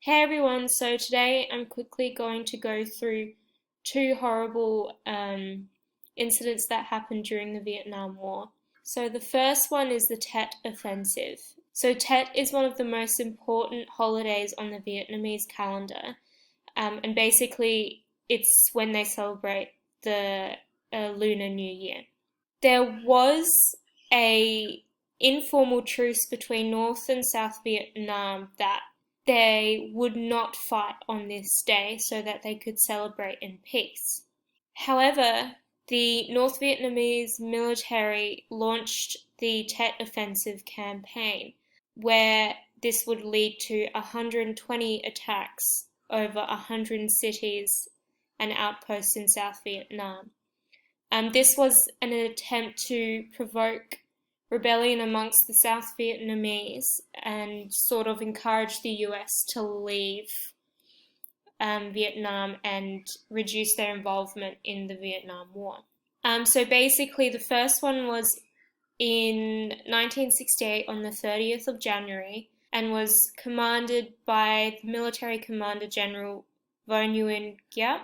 Hey everyone, so today I'm quickly going to go through two horrible incidents that happened during the Vietnam War. So the first one is the Tet Offensive. So Tet is one of the most important holidays on the Vietnamese calendar, and basically it's when they celebrate the Lunar New Year. There was a informal truce between North and South Vietnam that they would not fight on this day so that they could celebrate in peace. However, the North Vietnamese military launched the Tet Offensive campaign, where this would lead to 120 attacks over 100 cities and outposts in South Vietnam. This was an attempt to provoke rebellion amongst the South Vietnamese and sort of encourage the US to leave Vietnam and reduce their involvement in the Vietnam War. So basically, the first one was in 1968 on the 30th of January and was commanded by the military commander General Vo Nguyen Giap.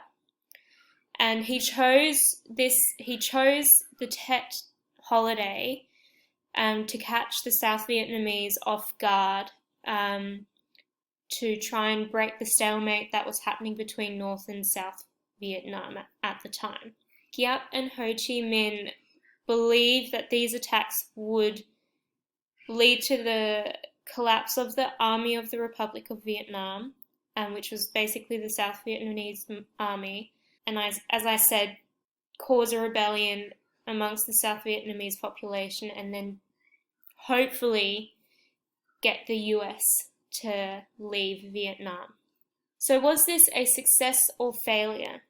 And he chose the Tet holiday to catch the South Vietnamese off guard, to try and break the stalemate that was happening between North and South Vietnam at the time. Giap and Ho Chi Minh believed that these attacks would lead to the collapse of the Army of the Republic of Vietnam, which was basically the South Vietnamese army, and as I said, cause a rebellion amongst the South Vietnamese population and then hopefully get the US to leave Vietnam. So was this a success or failure?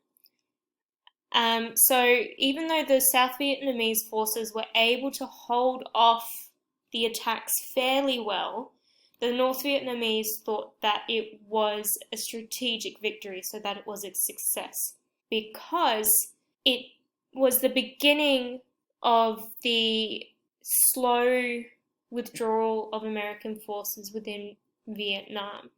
So even though the South Vietnamese forces were able to hold off the attacks fairly well, the North Vietnamese thought that it was a strategic victory, so that it was a success, because it was the beginning of the slow withdrawal of American forces within Vietnam.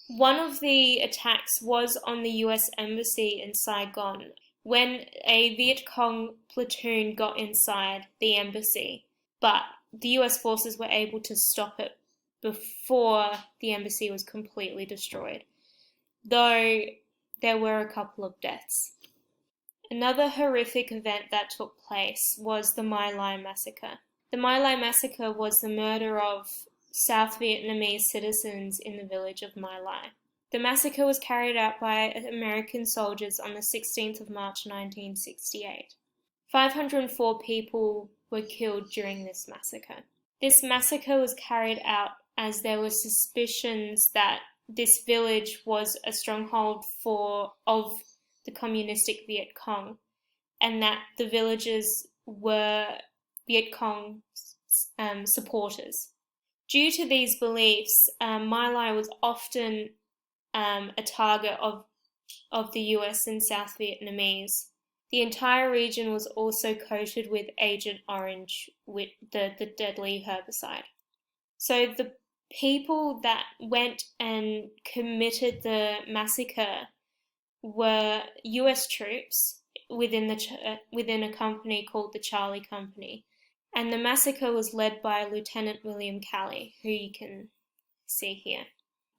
One of the attacks was on the US Embassy in Saigon when a Viet Cong platoon got inside the embassy, but the US forces were able to stop it before the embassy was completely destroyed, though there were a couple of deaths. Another horrific event that took place was the My Lai Massacre. The My Lai Massacre was the murder of South Vietnamese citizens in the village of My Lai. The massacre was carried out by American soldiers on the 16th of March 1968. 504 people were killed during this massacre. This massacre was carried out as there were suspicions that this village was a stronghold of the communistic Viet Cong, and that the villagers were Viet Cong supporters. Due to these beliefs, My Lai was often a target of the US and South Vietnamese. The entire region was also coated with Agent Orange, with the deadly herbicide. So the people that went and committed the massacre were US troops within a company called the Charlie Company, and the massacre was led by Lieutenant William Calley, who you can see here.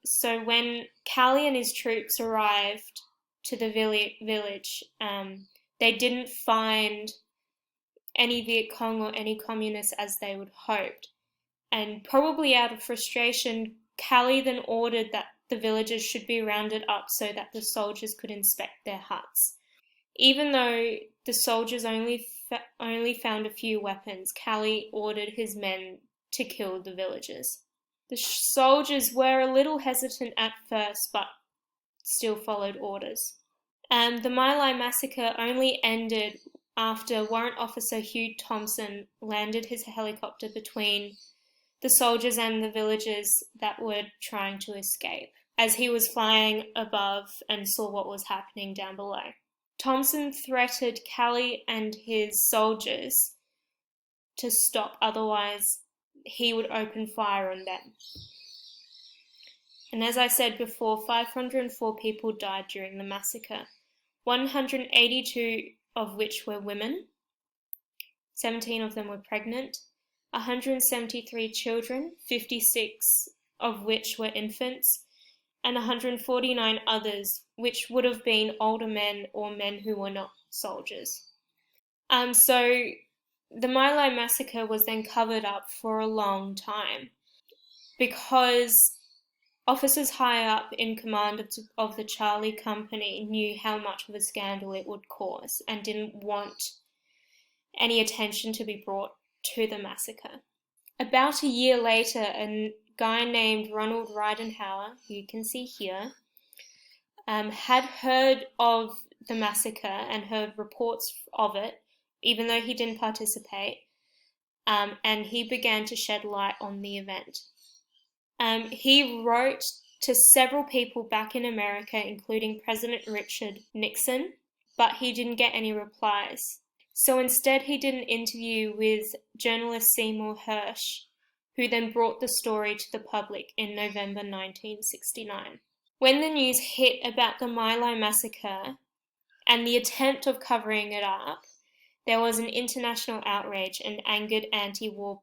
So when Calley and his troops arrived to the village, they didn't find any Viet Cong or any communists as they would hoped, and probably out of frustration, Calley then ordered that the villagers should be rounded up so that the soldiers could inspect their huts. Even though the soldiers only found a few weapons, Calley ordered his men to kill the villagers. The soldiers were a little hesitant at first, but still followed orders. The My Lai Massacre only ended after Warrant Officer Hugh Thompson landed his helicopter between the soldiers and the villagers that were trying to escape, as he was flying above and saw what was happening down below. Thompson threatened Calley and his soldiers to stop, otherwise he would open fire on them. And as I said before, 504 people died during the massacre, 182 of which were women, 17 of them were pregnant, 173 children, 56 of which were infants, and 149 others, which would have been older men or men who were not soldiers. So the My Lai massacre was then covered up for a long time because officers high up in command of the Charlie Company knew how much of a scandal it would cause and didn't want any attention to be brought to the massacre. About a year later, a guy named Ronald Ridenhour, who you can see here, had heard of the massacre and heard reports of it, even though he didn't participate, and he began to shed light on the event. He wrote to several people back in America, including President Richard Nixon, but he didn't get any replies. So instead he did an interview with journalist Seymour Hersh, who then brought the story to the public in November 1969. When the news hit about the My Lai massacre and the attempt of covering it up, there was an international outrage and angered anti-war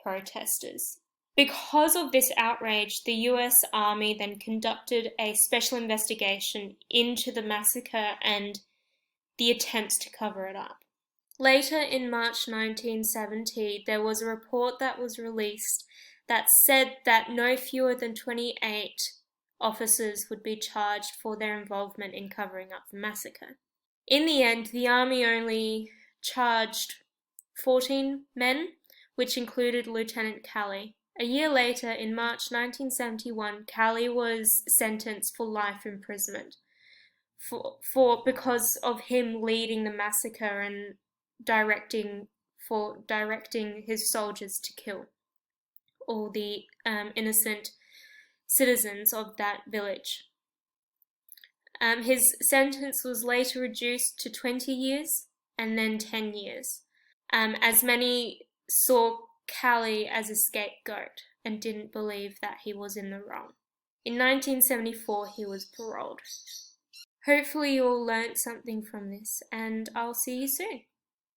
protesters. Because of this outrage, the US Army then conducted a special investigation into the massacre and the attempts to cover it up. Later in March 1970, there was a report that was released that said that no fewer than 28 officers would be charged for their involvement in covering up the massacre. In the end, the Army only charged 14 men, which included Lieutenant Calley. A year later, in March 1971, Calley was sentenced for life imprisonment because of him leading the massacre and directing his soldiers to kill all the innocent citizens of that village. His sentence was later reduced to 20 years and then 10 years, as many saw Calley as a scapegoat and didn't believe that he was in the wrong. In 1974, he was paroled. Hopefully you all learnt something from this, and I'll see you soon.